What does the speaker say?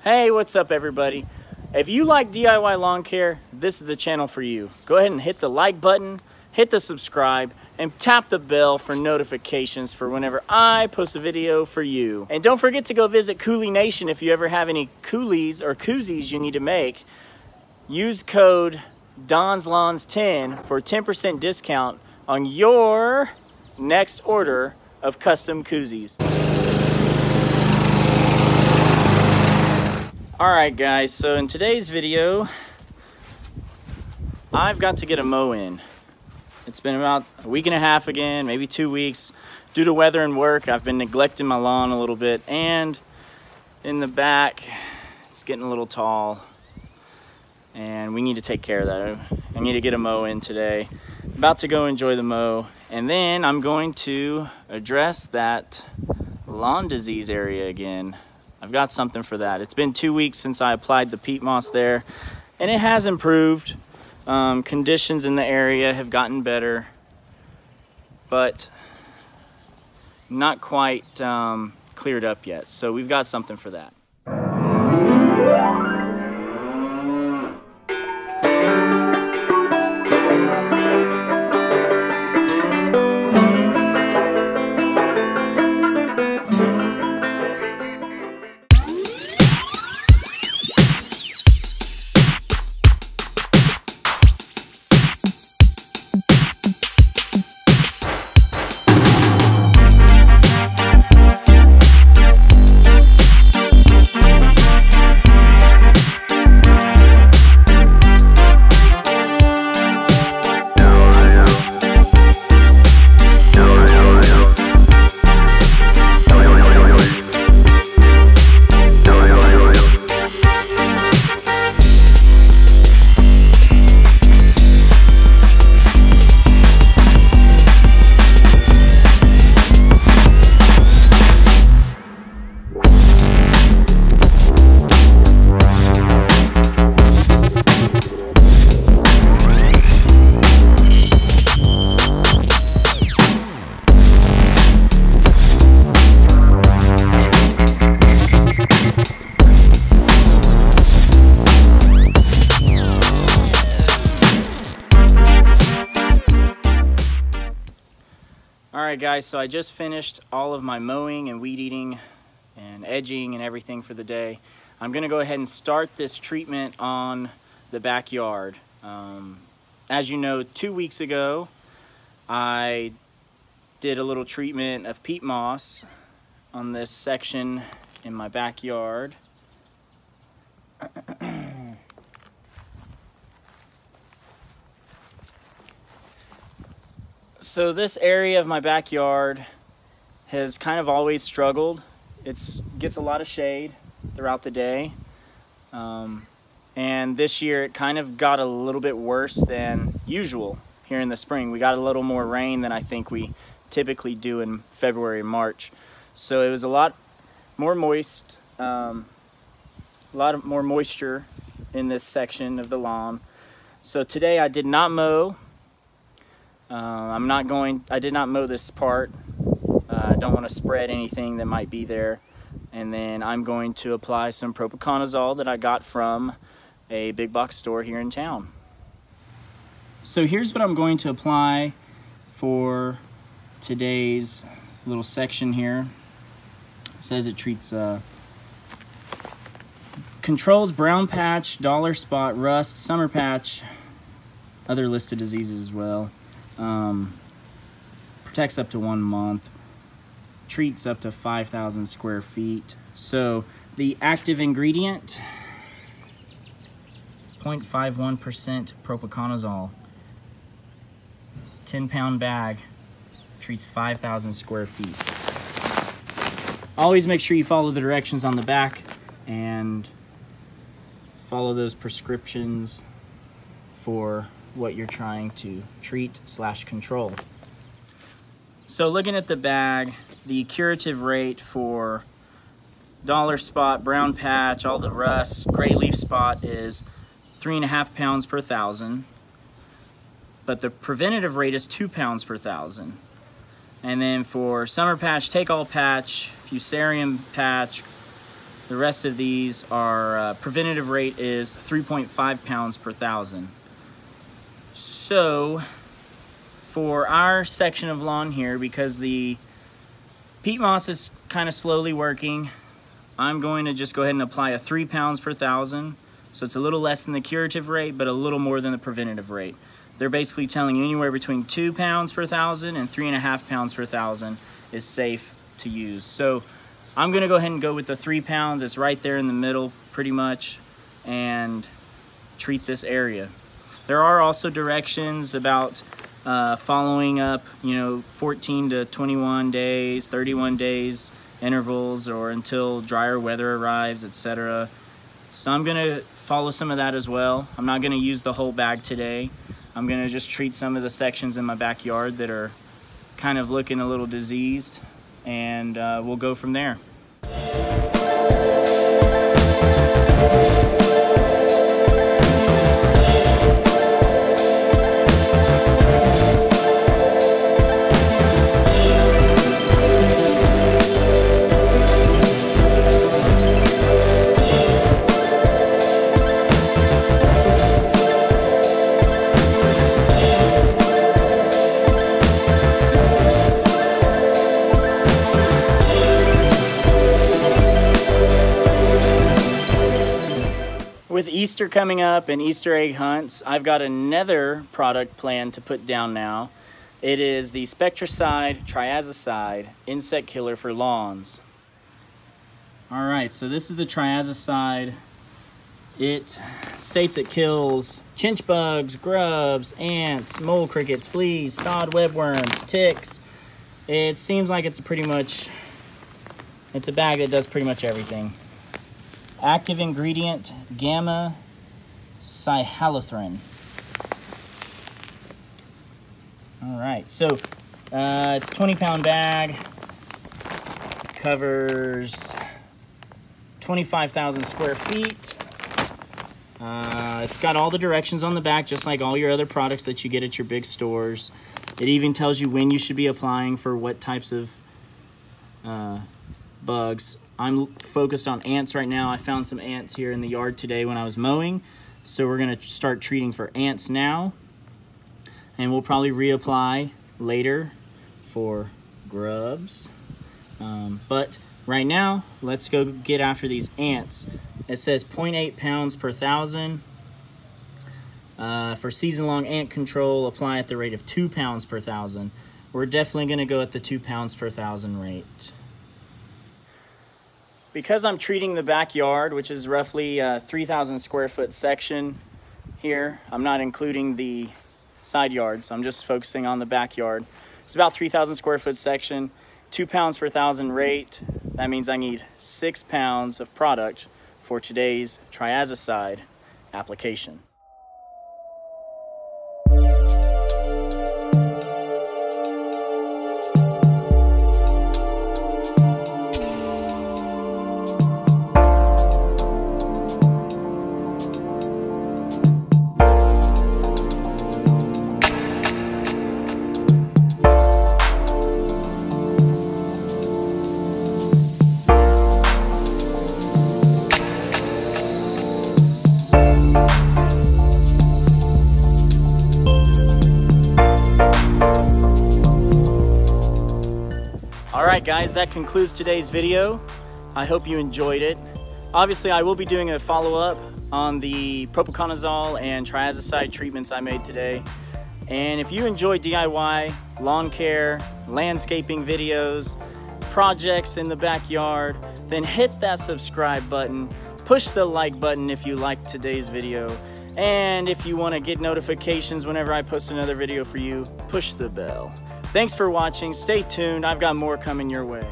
Hey, what's up everybody? If you like DIY lawn care, this is the channel for you. Go ahead and hit the like button, hit the subscribe, and tap the bell for notifications for whenever I post a video for you. And don't forget to go visit Coolie Nation if you ever have any coolies or koozies you need to make. Use code DonsLawns10 for a 10% discount on your next order of custom koozies. Alright guys, so in today's video, I've got to get a mow in. It's been about a week and a half again, maybe 2 weeks. Due to weather and work, I've been neglecting my lawn a little bit, and in the back, it's getting a little tall, and we need to take care of that. I need to get a mow in today. About to go enjoy the mow, and then I'm going to address that lawn disease area again. I've got something for that. It's been 2 weeks since I applied the peat moss there, and it has improved. Conditions in the area have gotten better, but not quite cleared up yet. So we've got something for that. Alright guys, so I just finished all of my mowing and weed eating and edging and everything for the day. I'm going to go ahead and start this treatment on the backyard. As you know, 2 weeks ago I did a little treatment of peat moss on this section in my backyard. So this area of my backyard has kind of always struggled. It gets a lot of shade throughout the day. And this year it kind of got a little bit worse than usual here in the spring. We got a little more rain than I think we typically do in February and March. So it was a lot more moist, a lot more moisture in this section of the lawn. So today I did not mow. I did not mow this part. I don't want to spread anything that might be there. And then I'm going to apply some Propiconazole that I got from a big box store here in town. So here's what I'm going to apply for today's little section here. It says it treats, controls brown patch, dollar spot, rust, summer patch, other listed diseases as well. Protects up to 1 month, treats up to 5,000 square feet. So the active ingredient, 0.51% Propiconazole, 10-pound bag, treats 5,000 square feet. Always make sure you follow the directions on the back and follow those prescriptions for what you're trying to treat/control. So looking at the bag, the curative rate for dollar spot, brown patch, all the rust, gray leaf spot is 3.5 pounds per thousand, but the preventative rate is 2 pounds per thousand. And then for summer patch, take all patch, fusarium patch, The rest of these are preventative rate is 3.5 pounds per thousand. So for our section of lawn here, because the peat moss is kind of slowly working, I'm going to just go ahead and apply a 3 pounds per thousand. So it's a little less than the curative rate, but a little more than the preventative rate. They're basically telling you anywhere between 2 pounds per thousand and 3.5 pounds per thousand is safe to use. So I'm gonna go ahead and go with the 3 pounds. It's right there in the middle pretty much, and treat this area. There are also directions about following up, 14 to 21 days, 31 days intervals, or until drier weather arrives, etc. So I'm gonna follow some of that as well. I'm not gonna use the whole bag today. I'm gonna just treat some of the sections in my backyard that are kind of looking a little diseased, and we'll go from there. With Easter coming up and Easter egg hunts, I've got another product planned to put down now. It is the Spectracide Triazicide insect killer for lawns. Alright, so this is the Triazicide. It states it kills chinch bugs, grubs, ants, mole crickets, fleas, sod webworms, ticks. It seems like it's a bag that does pretty much everything. Active ingredient, gamma cyhalothrin. All right, so it's a 20-pound bag, covers 25,000 square feet. It's got all the directions on the back, just like all your other products that you get at your big stores. It even tells you when you should be applying for what types of bugs. I'm focused on ants right now. I found some ants here in the yard today when I was mowing, so we're gonna start treating for ants now, and we'll probably reapply later for grubs. But right now, let's go get after these ants. It says 0.8 pounds per thousand. For season-long ant control, apply at the rate of 2 pounds per thousand. We're definitely gonna go at the 2 pounds per thousand rate. Because I'm treating the backyard, which is roughly a 3,000 square foot section here, I'm not including the side yard, so I'm just focusing on the backyard. It's about 3,000 square foot section, 2 pounds per thousand rate. That means I need 6 pounds of product for today's Triazicide application. Alright guys, that concludes today's video. I hope you enjoyed it. Obviously I will be doing a follow-up on the Propiconazole and Triazicide treatments I made today. And if you enjoy DIY, lawn care, landscaping videos, projects in the backyard, then hit that subscribe button, push the like button if you liked today's video, and if you want to get notifications whenever I post another video for you, push the bell. Thanks for watching. Stay tuned. I've got more coming your way.